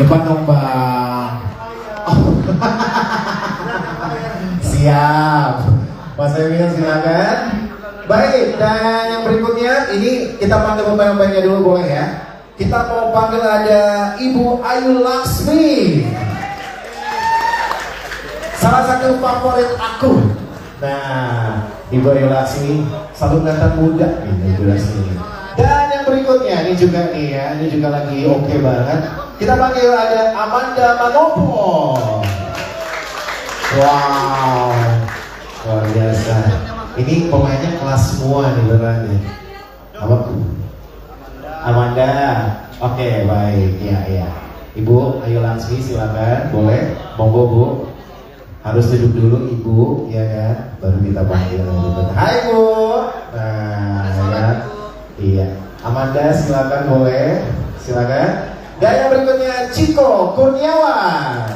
Depan dong Bang. Oh. Siap. Mas Emil silakan. Baik, dan yang berikutnya ini kita panggil pemain-pemainnya dulu boleh ya. Kita mau panggil ada Ibu Ayu Laksmi, salah satu favorit aku. Nah, Ibu Ayu Laksmi selalu kelihatan muda nih, Ibu Laksmi. Dan yang berikutnya ini juga nih ya, ini juga lagi oke banget. Kita panggil ada Amanda Manopo. Wow, luar biasa. Ini pemainnya kelas semua nih beneran nih. Apa? Amanda. Oke, baik. Iya. Ibu Ayu Laksmi silakan, boleh. Monggo Bu. Harus duduk dulu Ibu, ya kan? Baru kita panggil. Hai Bu. Nah, ya. Iya. Amanda silakan boleh. Silakan. Dan yang berikutnya Ciko Kurniawan.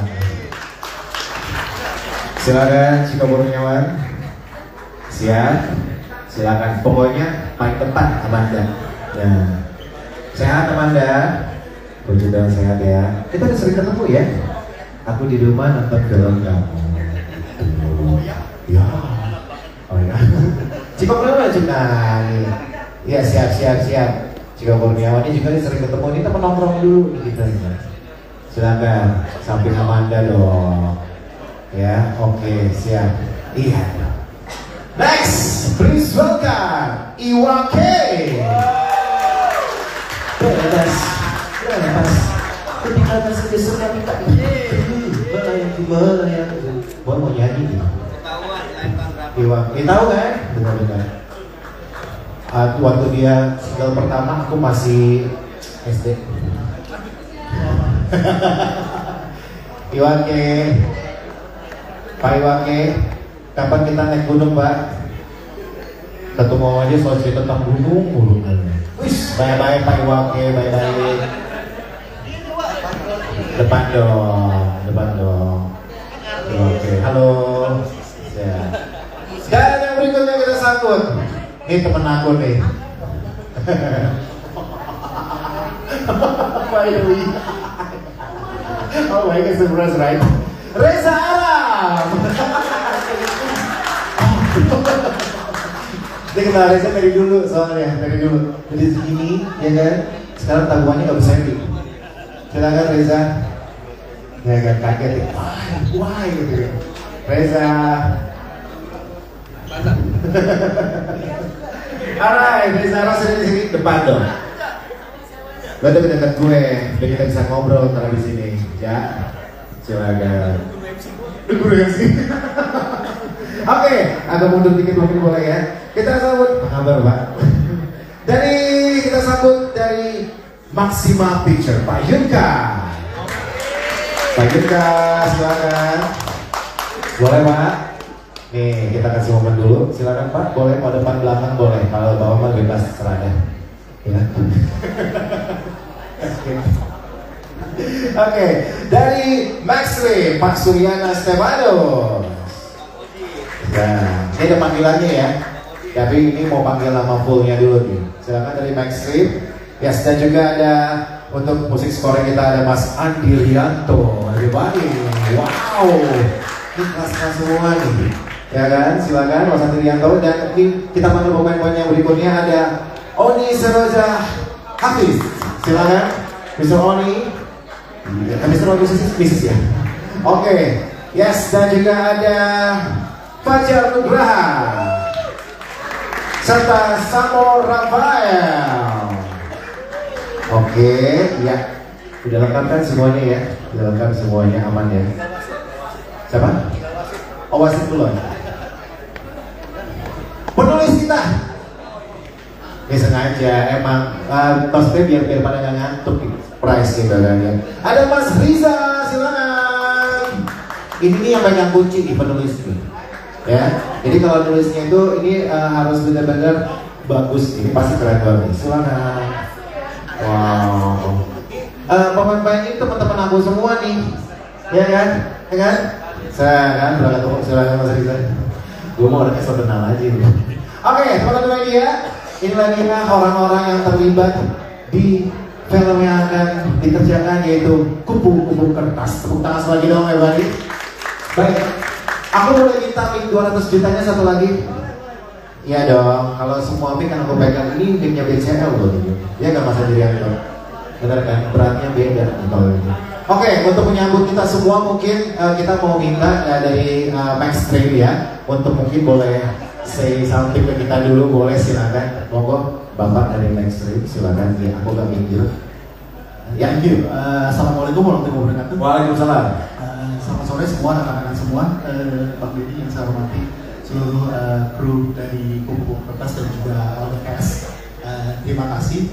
Silakan Ciko Kurniawan. Siap, silakan. Pokoknya paling depan Amanda. Nah, sehat Amanda, puji Tuhan sehat ya. Kita udah sering ketemu ya. Aku di rumah nonton film kamu. Ya, oh ya. Ciko Kurniawan juga nih. Ya siap. Ciko Kurniawan ini juga sering ketemu. Ini temen nongkrong dulu kita. Silakan, samping Amanda dong. Ya, oke, siap. Iya. Next, please welcome Iwake. Bebas. Ketika masih suka minta melayang. Mau nyanyi gitu. Iwake, tahu kan? Benar. Waktu dia single pertama aku masih SD. Iwake, Pak Iwake. Kapan kita naik gunung Pak? Ketemu aja soal cerita tentang gunung mulu. Wis, bye-bye Pak Iwake, bye-bye. Depan dong. Oke, halo. Ya. Dan yang berikutnya kita sambut. Ini temen aku nih. Pak Dewi. Oh my God, surprise right? Reza Aram. Dia kenal Reza dari dulu soalnya, Jadi segini, ya kan? Sekarang tabungannya nggak bisa nih. Silakan Reza. Ya kan kaget ya. Wah gitu. Reza. Alright, Reza Aram di sini depan dong. Lo dekat gue, biar kita bisa ngobrol ntar di sini, ya. Silakan. Oke, agak mundur dikit mungkin boleh ya. Kita sambut, apa kabar Pak? Kita sambut dari Maxima Picture, Pak Yunka. Pak Yunka, silakan. Boleh Pak? Nih, kita kasih momen dulu. Silakan Pak, boleh mau depan belakang boleh. Kalau bawa mah bebas serada. Ya. Oke, dari Maxway, Pak Suryana Stefanus. Ya, ini ada panggilannya ya. Tapi ini mau panggil nama fullnya dulu nih. Silakan dari Maxway. Yes, dan juga ada untuk musik score kita ada Mas Andi Rianto. Everybody, wow, ini kelas-kelas semua nih. Ya kan, silakan Mas Andi Rianto. Dan ini kita panggil pemain-pemain yang berikutnya ada Oni Seroja Hafiz. Silakan, Mr. Oni. Mr. Oni bisnis ya. Oke, yes, dan juga ada Fajar Nugraha serta Samo Rafael. Oke, ya, udah lengkap kan semuanya ya? Udah lengkap semuanya, aman ya? Siapa? Oh, wasit dulu. Penulis kita. Ini sengaja emang maksudnya biar pada nggak ngantuk gitu. Price gitu kan ya. Ada Mas Riza, silakan. Ini nih yang banyak kunci di penulis nih. Ya, jadi kalau nulisnya itu ini harus benar-benar bagus. Ini pasti keren banget. Silakan. Wow. Pemain-pemain ini teman-teman aku semua nih, ya kan? Saya kan silakan Mas Riza. Gue mau orangnya so kenal aja nih. Oke, teman-teman ya. Inilah dia orang-orang yang terlibat di film yang akan dikerjakan yaitu Kupu-Kupu Kertas. Tepuk tangan lagi dong everybody. Baik, aku boleh minta mic 200 jutanya satu lagi? Iya dong, kalau semua mic kan aku pegang ini micnya BCL loh ini. Ya nggak Mas Adrianto? Benar kan? Beratnya beda kalau ini. Oke, untuk menyambut kita semua mungkin kita mau minta dari Maxstream ya, untuk mungkin boleh say something ke kita dulu, boleh silakan. Monggo Bapak dari Maxstream silakan. Ya, aku gak minggir. Ya, Assalamualaikum warahmatullahi wabarakatuh. Waalaikumsalam. Selamat sore semua rekan-rekan semua, Pak Deddy yang saya hormati, seluruh kru dari Kupu-Kupu Kertas dan juga all the cast. Terima kasih.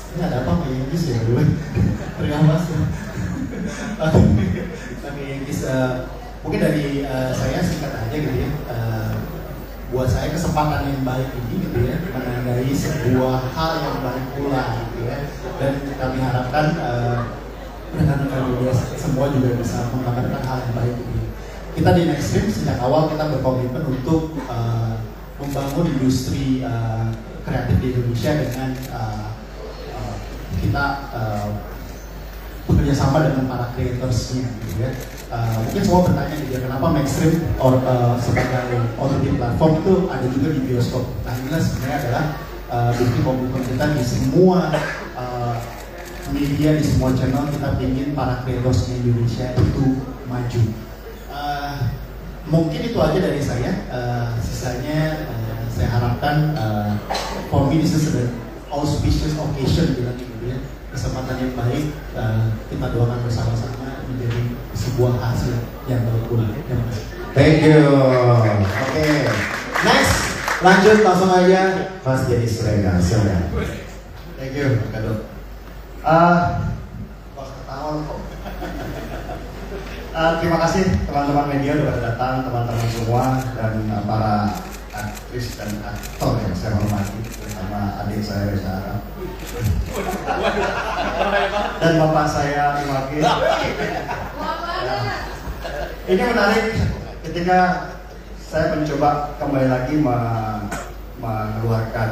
Ini ada apa Pak Inggris ya dulu? Terima kasih. Pak Inggris, mungkin dari saya singkat aja gitu ya. Buat saya kesempatan yang baik ini gitu ya, menandai sebuah hal yang baik pula gitu ya. Dan kami harapkan rekan-rekan media semua juga bisa menggambarkan hal yang baik ini. Kita di Maxstream sejak awal kita berkomitmen untuk membangun industri kreatif di Indonesia dengan kita bekerja sama dengan para creatorsnya gitu ya. Mungkin semua bertanya gitu ya, kenapa Maxstream sebagai OTT platform itu ada juga di bioskop. Nah inilah sebenarnya adalah bukti komitmen kita di semua media, di semua channel. Kita ingin para creators di Indonesia itu maju. Mungkin itu aja dari saya. Sisanya saya harapkan for me this is an auspicious occasion gitu ya. Kesempatan yang baik, kita doakan bersama-sama menjadi sebuah hasil yang baik pula. Terima kasih. Thank you. Oke, next lanjut langsung aja Mas Jadi Srega, silakan. Thank you, Kado. Wah ketawa kok. Terima kasih teman-teman media sudah datang, teman-teman semua dan para aktris dan aktor yang saya hormati, terutama adik saya Reza Arab dan bapak saya Iwaki. Ini menarik ketika saya mencoba kembali lagi mengeluarkan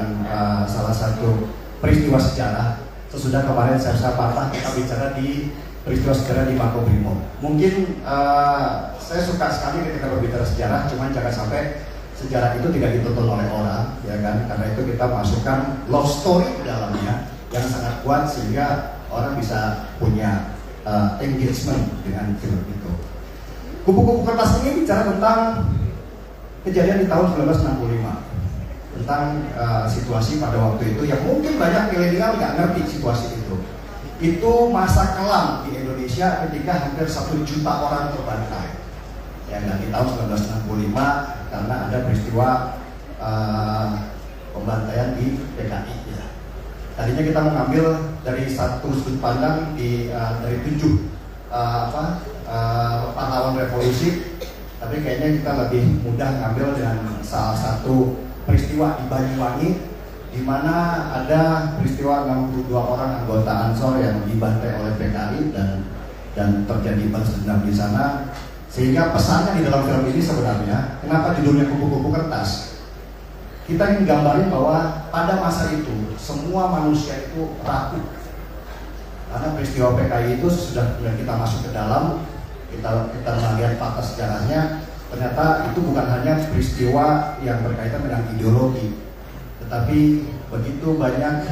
salah satu peristiwa sejarah. Sesudah kemarin saya patah kita bicara di peristiwa sejarah di Makobrimob. Mungkin saya suka sekali ketika berbicara sejarah, cuman jangan sampai sejarah itu tidak ditonton oleh orang, ya kan? Karena itu kita masukkan love story di dalamnya yang sangat kuat sehingga orang bisa punya engagement dengan film itu. Kupu-Kupu Kertas ini bicara tentang kejadian di tahun 1965, tentang situasi pada waktu itu yang mungkin banyak milenial nggak ngerti situasi itu. Itu masa kelam di Indonesia ketika hampir 1 juta orang terbantai. Ya, dan di tahun 1965 karena ada peristiwa pembantaian di PKI. Ya. Tadinya kita mengambil dari satu sudut pandang dari 7 pahlawan revolusi, tapi kayaknya kita lebih mudah ngambil dengan salah satu peristiwa di Banyuwangi, di mana ada peristiwa 62 orang anggota Ansor yang dibantai oleh PKI dan terjadi balas dendam di sana. Sehingga pesannya di dalam film ini sebenarnya, kenapa judulnya Kupu-Kupu Kertas? Kita ingin gambarin bahwa pada masa itu semua manusia itu rapuh. Karena peristiwa PKI itu sudah kita masuk ke dalam, kita melihat fakta sejarahnya, ternyata itu bukan hanya peristiwa yang berkaitan dengan ideologi, tetapi begitu banyak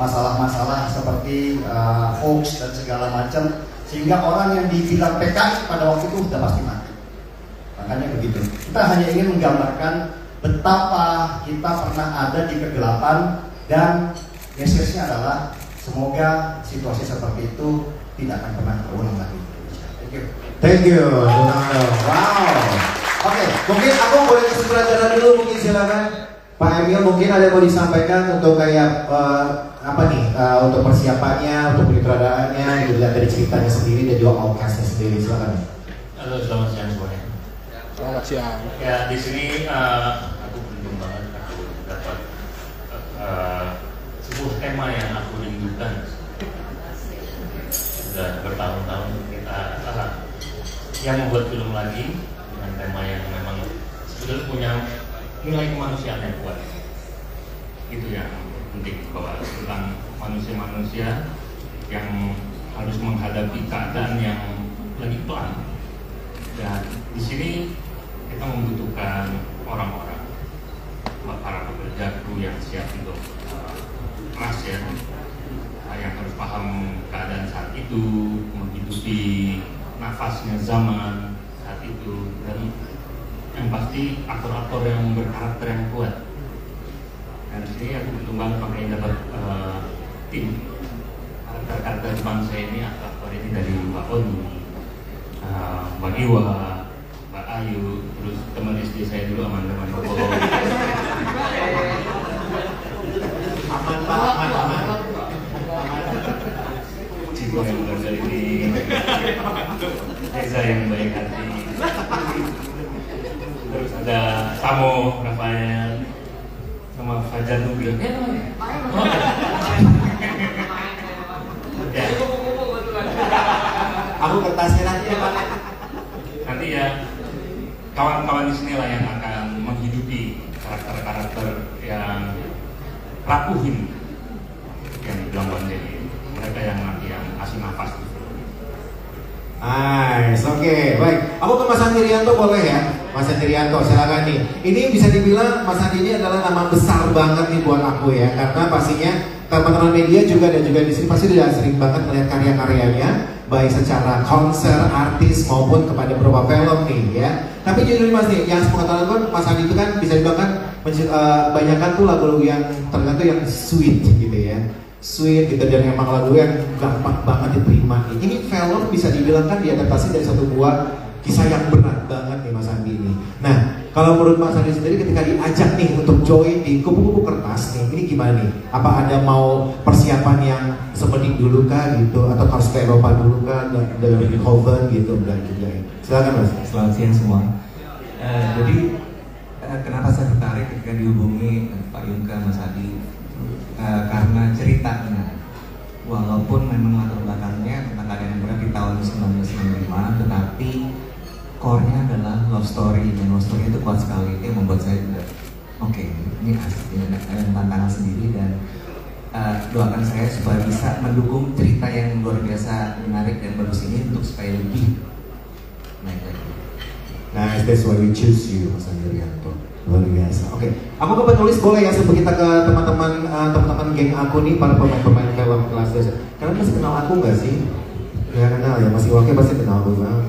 masalah-masalah seperti hoax dan segala macam, sehingga orang yang dibilang PKI pada waktu itu sudah pasti mati. Makanya begitu. Kita hanya ingin menggambarkan betapa kita pernah ada di kegelapan, dan message-nya adalah semoga situasi seperti itu tidak akan pernah terulang lagi. Thank you. Thank you. Wow. Oke, mungkin aku boleh kesimpulan dulu, mungkin silakan. Pak Emil, mungkin ada yang mau disampaikan untuk kayak untuk persiapannya, untuk penyutradaannya, dilihat dari ceritanya sendiri dan juga outcastnya sendiri, silakan. Halo, selamat siang semuanya. Selamat siang. Ya, di sini aku beruntung banget aku dapat sebuah tema yang aku rindukan. Sudah bertahun-tahun kita yang membuat film lagi dengan tema yang memang sebetulnya punya nilai kemanusiaan yang kuat. Itu yang penting bahwa tentang manusia-manusia yang harus menghadapi keadaan yang lagi pelan. Dan di sini kita membutuhkan orang-orang, para pekerja kru yang siap untuk keras ya, yang harus paham keadaan saat itu, menghidupi nafasnya zaman saat itu, dan yang pasti aktor-aktor yang berkarakter yang kuat. Dan di sini aku beruntung banget makanya dapat tim karakter bangsa ini, aktor ini dari Mbak Oni, Mbak Iwa, Mbak Ayu, terus teman SD saya dulu Amanda Manopo. Aman Pak, aman. Cibo yang berada ini, Reza yang baik hati, terus ada Samo, Rafael, sama Fajar Nubil. Ya. Aku kertasnya nanti ya Pak. Nanti ya kawan-kawan di sini lah yang akan menghidupi karakter-karakter yang rapuh ini, yang dibilang Bang Denny. Mereka yang nanti yang kasih nafas. Nice, oke, baik. Aku ke Mas Andi Rianto boleh ya? Mas Andi Rianto, silakan nih. Ini bisa dibilang Mas Andi ini adalah nama besar banget nih buat aku ya, karena pastinya teman-teman media juga dan juga di sini pasti udah sering banget melihat karya-karyanya, baik secara konser, artis maupun kepada beberapa film nih ya. Tapi jujur Mas nih, yang sepengetahuan kan Mas Andi itu kan bisa dibilang kan banyakkan tuh lagu-lagu yang ternyata yang sweet gitu ya. Sweet gitu, dan emang lagu yang gampang banget diterima. Ini film bisa dibilang kan diadaptasi dari satu buah kisah yang berat banget nih Mas Andi ini. Nah, kalau menurut Mas Andi sendiri ketika diajak nih untuk join di kupu-kupu kertas nih, ini gimana nih? Apa ada mau persiapan yang seperti dulu kah gitu, atau harus ke Eropa dulu kah, dari Beethoven gitu, dan juga. Silakan Mas. Selamat siang semua. Jadi kenapa saya tertarik ketika dihubungi Pak Yunka, Mas Adi? Karena ceritanya, walaupun memang latar belakangnya tentang keadaan yang berat di tahun 1995, tetapi core-nya adalah love story, dan love story itu kuat sekali. Itu yang membuat saya juga oke, ini asli, ada tantangan sendiri, dan doakan saya supaya bisa mendukung cerita yang luar biasa menarik dan bagus ini untuk supaya lebih naik lagi. Nah, that's why we choose you, Mas Andi Rianto. Luar biasa. Oke, aku ke penulis boleh ya, sebelum kita ke teman-teman geng aku nih, para pemain-pemain film kelas dasar. Kalian masih kenal aku nggak sih? Ya kenal ya, masih wakil pasti kenal aku bang.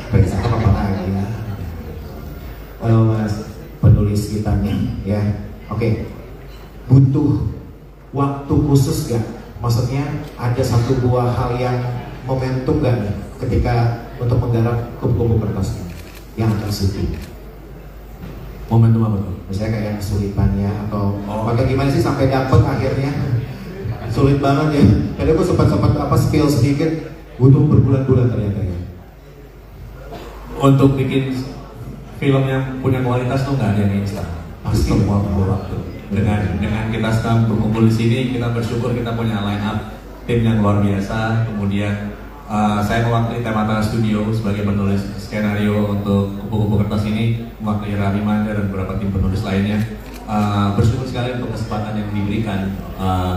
Periksa apa lagi ya? Halo Mas, penulis kita nih ya. Oke, butuh waktu khusus gak? Maksudnya ada satu buah hal yang momentum gak nih ketika untuk menggarap kupu-kupu kertas yang akan syuting? Momentum apa tuh? Misalnya kayak yang kesulitannya atau pakai gimana sih sampai dapet akhirnya? Sulit banget ya. Tadi aku sempat spill sedikit, butuh berbulan-bulan ternyata ya. Untuk bikin film yang punya kualitas tuh nggak ada yang instan. Pasti semua butuh waktu. Dengan kita sedang berkumpul di sini, kita bersyukur kita punya line up tim yang luar biasa. Kemudian saya mewakili Tematana Studio sebagai penulis skenario untuk kupu-kupu kertas ini, mewakili Rami Manda dan beberapa tim penulis lainnya. Bersyukur sekali untuk kesempatan yang diberikan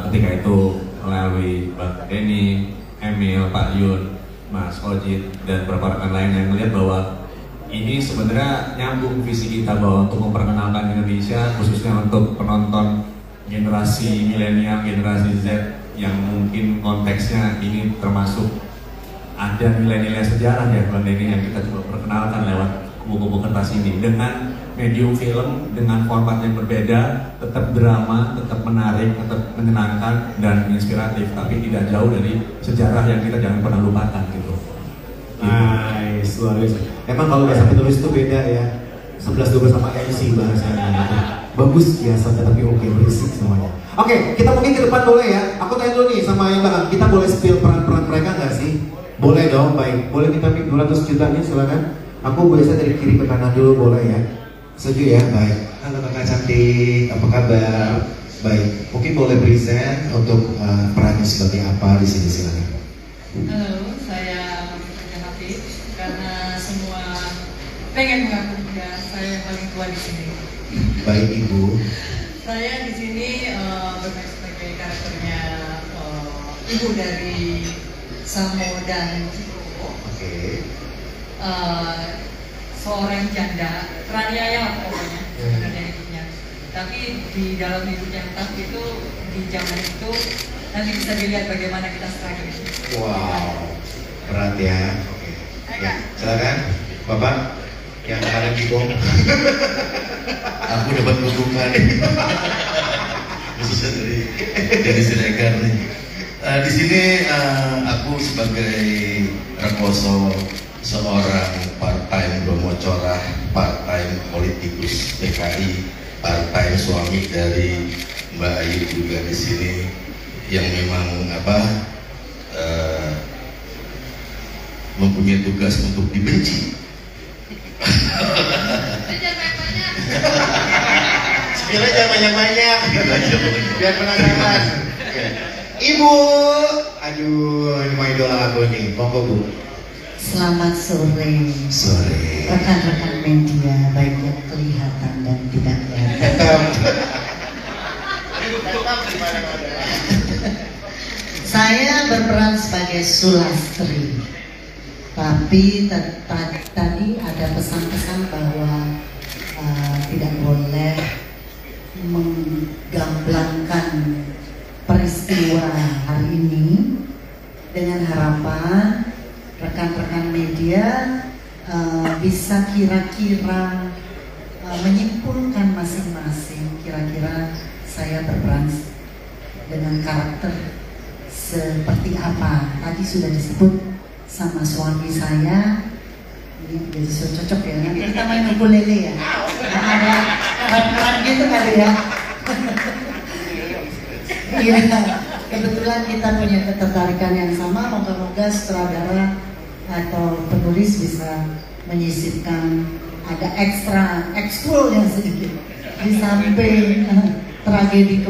ketika itu melalui Bang Denny, Emil, Pak Yun, Mas Ojit, dan beberapa rekan lain yang melihat bahwa ini sebenarnya nyambung visi kita bahwa untuk memperkenalkan Indonesia, khususnya untuk penonton generasi milenial, generasi Z yang mungkin konteksnya ini termasuk ada nilai-nilai sejarah ya Bang Denny yang kita coba perkenalkan lewat kupu-kupu kertas ini dengan medium film, dengan format yang berbeda, tetap drama, tetap menarik, tetap menyenangkan dan inspiratif, tapi tidak jauh dari sejarah yang kita jangan pernah lupakan gitu. Nice, luar biasa. Emang kalau bahasa penulis itu beda ya, 11-12 sama MC bahasanya gitu. Bagus biasa, tapi oke, berisik semuanya. Oke, kita mungkin ke depan boleh ya. Aku tanya dulu nih sama yang belakang, kita boleh spill peran-peran mereka nggak sih? Boleh dong, baik. Boleh kita pick 200 jutanya, silakan. Aku biasa dari kiri ke kanan dulu, boleh ya? Setuju ya? Baik. Halo kakak cantik, apa kabar? Baik, mungkin boleh present untuk perannya sebagai apa di sini, silakan. Halo, saya Hafid. Karena semua pengen mengaku dia, saya yang paling tua di sini. Baik ibu. Saya di sini bermain sebagai karakternya ibu dari Samo dan Ciko. Oke. Seorang janda, teraniaya lah pokoknya sebenarnya hidupnya. Tapi di dalam hidup yang tough itu, di zaman itu nanti bisa dilihat bagaimana kita struggle. Wow, berat ya. Oke. Ya, silakan, Bapak yang kemarin dibom. Aku dapat dukungan khususnya dari Siregar nih. Di sini aku sebagai Rekoso, seorang part-time bromocorah, part-time politikus PKI, part-time suami dari Mbak Ayu juga di sini yang memang mempunyai tugas untuk dibenci. Spillnya jangan banyak-banyak, biar penasaran. Ibu, aduh, ini mah idola aku nih, monggo Bu. Selamat sore, Sore. rekan-rekan media, baik yang kelihatan dan tidak kelihatan. Saya berperan sebagai Sulastri, tapi tadi ada pesan-pesan bahwa tidak boleh menggamblangkan peristiwa hari ini, dengan harapan rekan-rekan media bisa kira-kira menyimpulkan masing-masing kira-kira saya berperan dengan karakter seperti apa. Tadi sudah disebut sama suami saya, ini jadi cocok ya. Nanti kita main ukulele ya, ada peran gitu kali ya. Iya, kebetulan kita punya ketertarikan yang sama. Moga-moga sutradara atau penulis bisa menyisipkan ada ekskul yang sedikit di samping tragedi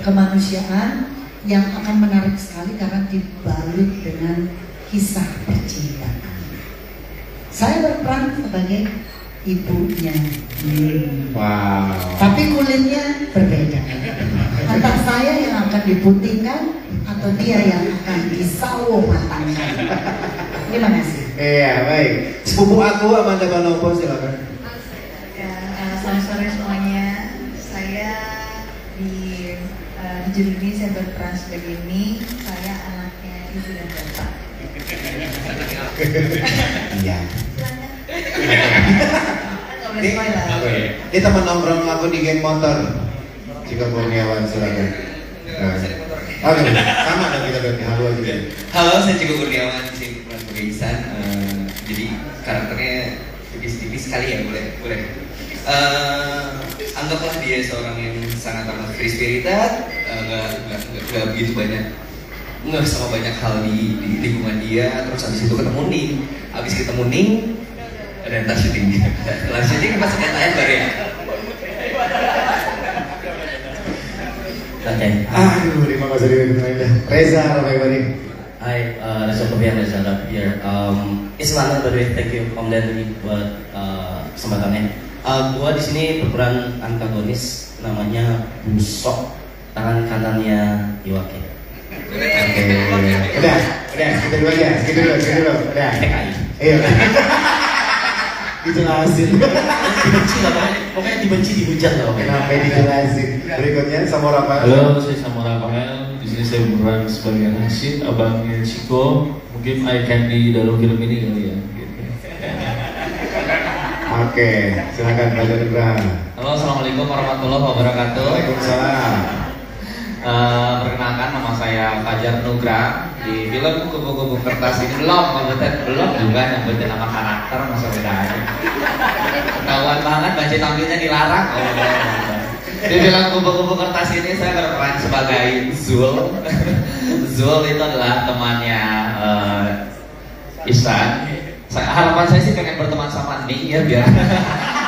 kemanusiaan yang akan menarik sekali karena dibalut dengan kisah percintaan. Saya berperan sebagai ibunya. Wow. Tapi kulitnya berbeda. Antara saya yang akan diputihkan atau dia yang akan disawo matangkan. Gimana sih? Iya, baik. Sepupu aku Amanda Manopo, silakan. Selamat sore semuanya. Saya di judul ini saya berperan sebagai ini. Saya anaknya ibu dan bapak. Iya. Nggak boleh spoiler. Ini teman nongkrong aku di geng motor. Cika Kurniawan, silakan. Oke, sama dong kita berarti. Halo aja. Halo, saya Ciko Kurniawan, di sini berperan sebagai Ihsan. Jadi karakternya tipis-tipis sekali ya, boleh. Anggaplah dia seorang yang sangat amat free spirited, nggak begitu banyak, nggak sama banyak hal di lingkungan dia. Terus habis itu ketemu Ning, ada ntar syuting dia. Setelah syuting pas kenyataan baru ya. Oke. Aduh, terima kasih Reza. Reza, apa kabar? Hi, Reza Sofian Reza here. It's an honor by the way, thank you Om Denny buat kesempatannya. Gua di sini berperan antagonis namanya Busok, tangan kanannya Iwake. Oke. Udah, segitu dulu aja, segitu dulu. Udah. PKI. Iya. Dijelasin. Dibenci lah, pokoknya dibenci dihujat lah. Kenapa dijelasin? Berikutnya sama Rafael. Halo, saya sama Rafael. Di sini saya berperan sebagai Rashid, abangnya Ciko. Mungkin eye candy dalam film ini kali ya. Gitu. Oke, silakan Pak Nugraha. Halo, assalamualaikum warahmatullahi wabarakatuh. Waalaikumsalam. Perkenalkan, nama saya Fajar Nugraha. Di film Kupu-Kupu Kertas ini belum juga nyebutin nama karakter, masa beda aja. Ketahuan banget baca tampilnya dilarang. Di film Kupu-Kupu Kertas ini saya berperan sebagai Zul. Zul itu adalah temannya Ihsan. Harapan saya sih pengen berteman sama Ning ya biar.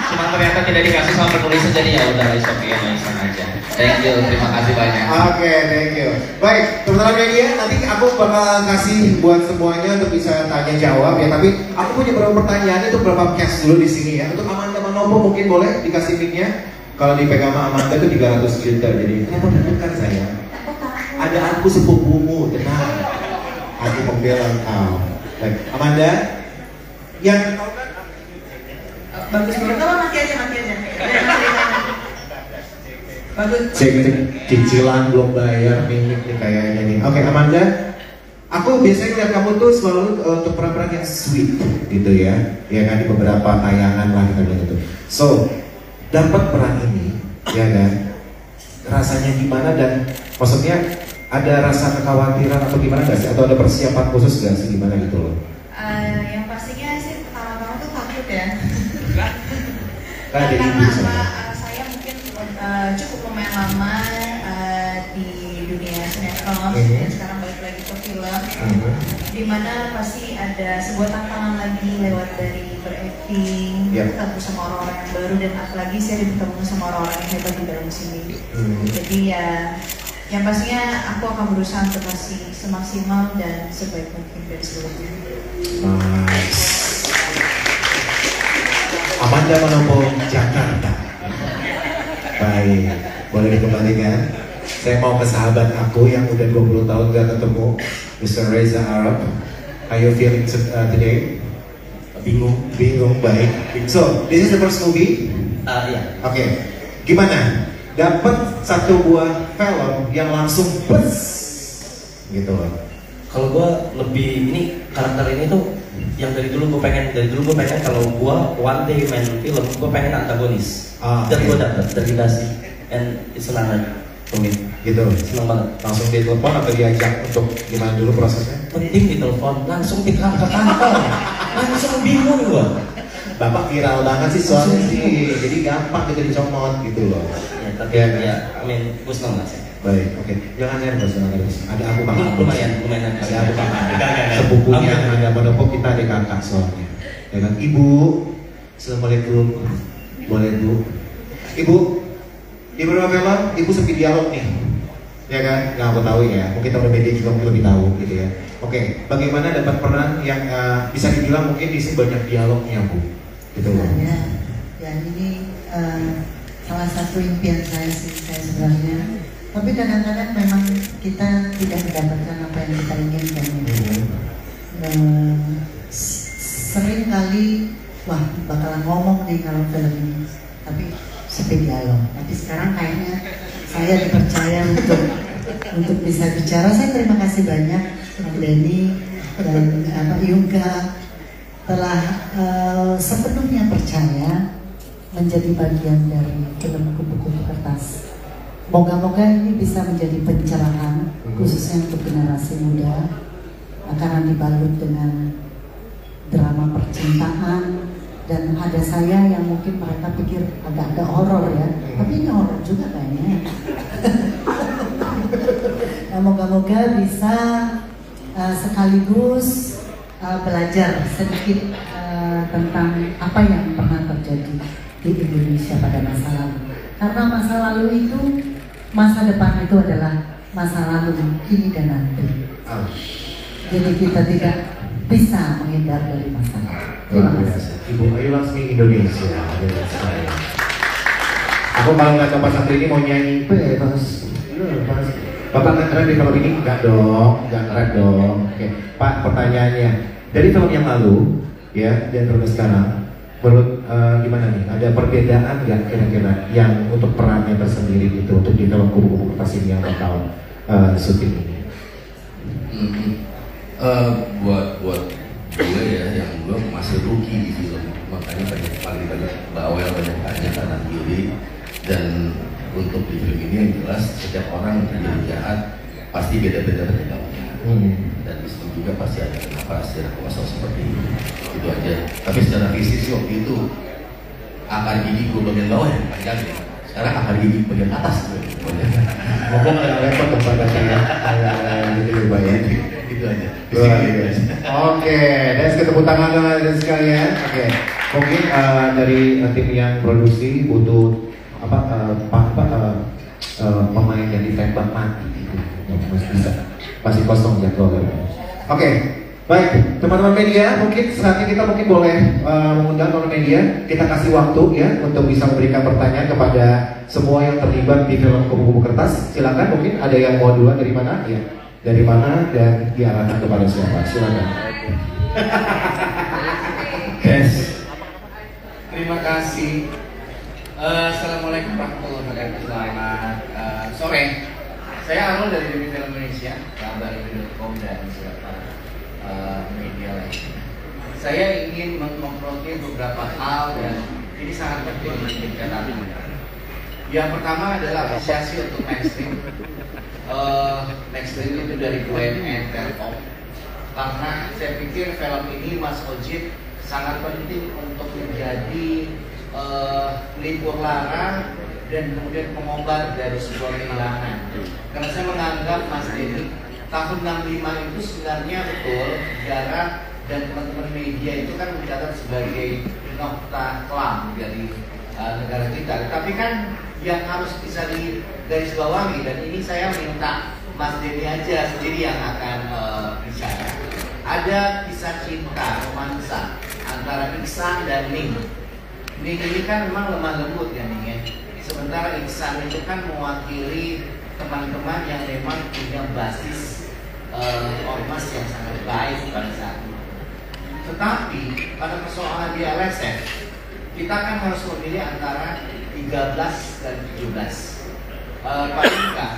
Cuma ternyata tidak dikasih sama penulisnya, jadi ya udah Isoki sama Ihsan aja. Thank you, terima kasih banyak. Oke, thank you. Baik, teman-teman media, nanti aku bakal kasih buat semuanya untuk bisa tanya jawab ya. Tapi aku punya beberapa pertanyaan, itu beberapa cast dulu di sini ya. Untuk Amanda Manopo mungkin boleh dikasih mic-nya. kalau dipegang sama Amanda itu 300 juta. Jadi kenapa bukan saya? Ada aku sepupumu, tenang. Aku membela kau. Baik, Amanda, yang Bagus banget. Kalau mati aja. Bagus. cek cicilan belum bayar nih kayaknya nih. Oke, Amanda, aku biasanya lihat kamu tuh selalu untuk peran-peran yang sweet gitu ya kan di beberapa tayangan lah gitu. So, dapat peran ini, ya kan? Rasanya gimana dan maksudnya ada rasa kekhawatiran atau gimana nggak sih? Atau ada persiapan khusus nggak sih gimana gitu loh? Yang pastinya sih pertama-tama tuh takut ya. Jadi Karena saya mungkin cukup lumayan lama di dunia sinetron dan sekarang balik lagi ke film, dimana pasti ada sebuah tantangan lagi lewat dari berakting, ketemu sama orang-orang yang baru dan apalagi saya bertemu sama orang-orang yang hebat di dalam sini. Jadi ya, yang pastinya aku akan berusaha untuk kasih semaksimal dan sebaik mungkin dari seluruhnya. Nice. Amanda Manopo, Jakarta. Baik, boleh dikembalikan. Saya mau ke sahabat aku yang udah 20 tahun gak ketemu, Mr. Reza Arab. How you feeling today? Bingung, baik. So, this is the first movie? Iya. Oke, gimana? Dapat satu buah film yang langsung bus, gitu loh. Kalau gue lebih ini karakter ini tuh yang dari dulu gue pengen kalau gue one day main film gue pengen antagonis dan gue dapet dikasih and it's an honor to me gitu. Senang banget. Langsung ditelepon atau diajak untuk gimana dulu prosesnya? Penting ditelepon, langsung ditelepon ke kantor, langsung bingung gue. Bapak viral banget sih soalnya sih, jadi gampang gitu dicomot gitu loh. Ya tapi ya, gue senang banget sih. Baik, oke. Jangan nervous. Ada aku kakak. Lumayan. Ada aku kakak. Sepupunya ada Manopo, kita ada kakak soalnya. Ya kan, Ibu. Assalamualaikum. Boleh Bu. Ibu film, Ibu sepi dialog nih. Ya kan, nggak aku tahu ya. Mungkin teman media juga mungkin lebih tahu gitu ya. Oke, bagaimana dapat peran yang bisa dibilang mungkin diisi banyak dialognya Bu? Gitu loh. Ya ini salah satu impian saya sebenarnya. Tapi kadang-kadang memang kita tidak mendapatkan apa yang kita inginkan. Sering kali, wah bakalan ngomong nih kalau film ini, tapi sepi dialog. Tapi sekarang kayaknya saya dipercaya untuk bisa bicara. Saya terima kasih banyak Pak Denny dan Pak Yungka telah sepenuhnya percaya menjadi bagian dari film Kupu-Kupu Kertas. Moga-moga ini bisa menjadi pencerahan khususnya untuk generasi muda, karena dibalut dengan drama percintaan dan ada saya yang mungkin mereka pikir agak-agak horor ya, tapi ini horor juga kayaknya. Nah, moga-moga bisa sekaligus belajar sedikit tentang apa yang pernah terjadi di Indonesia pada masa lalu. Karena masa lalu itu, masa depan itu adalah masa lalu kini dan nanti. Jadi kita tidak bisa menghindar dari masa lalu. Terima kasih. Ibu Ayu langsung Indonesia. Aku kalau nggak Bapak Santri ini mau nyanyi, Bapak nggak keren di film ini? Nggak dong, nggak keren dong. Oke, Pak, pertanyaannya dari film yang lalu, ya, dan film sekarang, menurut gimana nih? Ada perbedaan nggak kira-kira yang untuk perannya tersendiri gitu untuk di film Kupu-Kupu Kertas ini yang bakal syuting ini? Buat gue ya, yang gue masih rookie di film, makanya paling banyak bawel, banyak kanan kiri. Dan untuk di film ini yang jelas setiap orang yang jadi jahat pasti beda-beda penyebabnya. Dan di situ juga pasti ada kenapa secara kuasa seperti itu aja. Tapi secara fisik sih waktu itu akar gigi gue bagian bawah yang panjang ya. Sekarang akar gigi bagian atas gue. Ngomong repot kepada saya, gitu ya. Itu aja. Oke, dan tepuk tangan teman-teman sekalian. Oke, mungkin dari tim yang produksi butuh pemain yang ditembak mati itu bisa masih kosong jadwal. Oke, Baik, teman-teman media, mungkin saatnya kita boleh mengundang teman media. Kita kasih waktu ya untuk bisa memberikan pertanyaan kepada semua yang terlibat di film Kupu-Kupu Kertas. Silakan, mungkin ada yang mau duluan dari mana? Ya, dari mana dan diarahkan kepada siapa? Silakan. Yes. Terima kasih. Assalamualaikum warahmatullahi wabarakatuh. Selamat sore. Saya Arul dari Demi Film Indonesia, kabar.com dan beberapa media lain. Saya ingin mengkompromi beberapa hal dan ini sangat penting untuk kita. Yang pertama adalah apresiasi untuk mainstream. Mainstream itu dari Gwen and Telkom. Karena saya pikir film ini Mas Ojit sangat penting untuk menjadi pelipur lara dan kemudian pengobat dari sebuah kehilangan. Karena saya menganggap Mas Denny tahun 65 itu sebenarnya betul sejarah dan teman-teman media itu kan mencatat sebagai nokta kelam dari negara kita. Tapi kan yang harus bisa digarisbawahi, dan ini saya minta Mas Denny aja sendiri yang akan bicara. Ada kisah cinta romansa antara Iksan dan Ning. Ning ini kan memang lemah lembut ya Ning ya. Sementara Iksan itu kan mewakili teman-teman yang memang punya basis ormas yang sangat baik pada saat itu. Tetapi pada persoalan di LSM kita kan harus memilih antara 13 dan 17. Paling enggak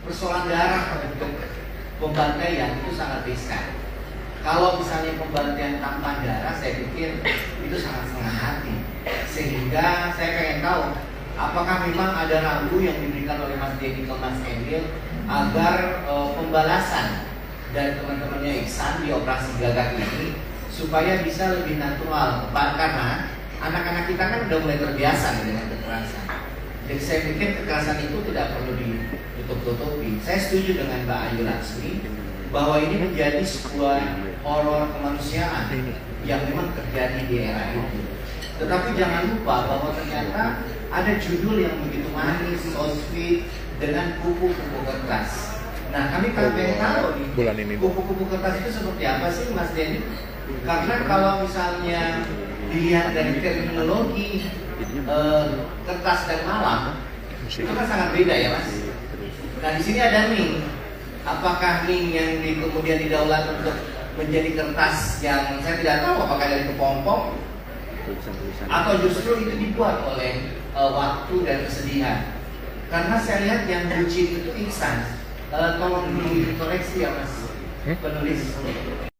persoalan darah untuk pembantaian itu sangat riskan. Kalau misalnya pembantaian tanpa darah, saya pikir itu sangat setengah hati. Sehingga saya pengen tahu apakah memang ada rambu yang diberikan oleh Mas Denny ke Mas Emil agar pembalasan dari teman-temannya Iksan di operasi gagak ini supaya bisa lebih natural, karena anak-anak kita kan udah mulai terbiasa dengan kekerasan. Jadi saya pikir kekerasan itu tidak perlu ditutup-tutupi. Saya setuju dengan Mbak Ayu Laksmi bahwa ini menjadi sebuah horor kemanusiaan yang memang terjadi di era itu. Tetapi jangan lupa bahwa ternyata ada judul yang begitu manis, so sweet, dengan kupu-kupu kertas. Nah, kami pengen tahu nih, kupu-kupu kertas itu seperti apa sih, Mas Denny? Karena kalau misalnya dilihat dari terminologi kertas dan malam, itu kan sangat beda ya, Mas. Nah, di sini ada Ning. Apakah Ning yang kemudian didaulat untuk menjadi kertas yang saya tidak tahu apakah dari kepompong atau justru itu dibuat oleh waktu dan kesedihan. Karena saya lihat yang bucin itu Iksan. Tolong dikoreksi ya Mas penulis.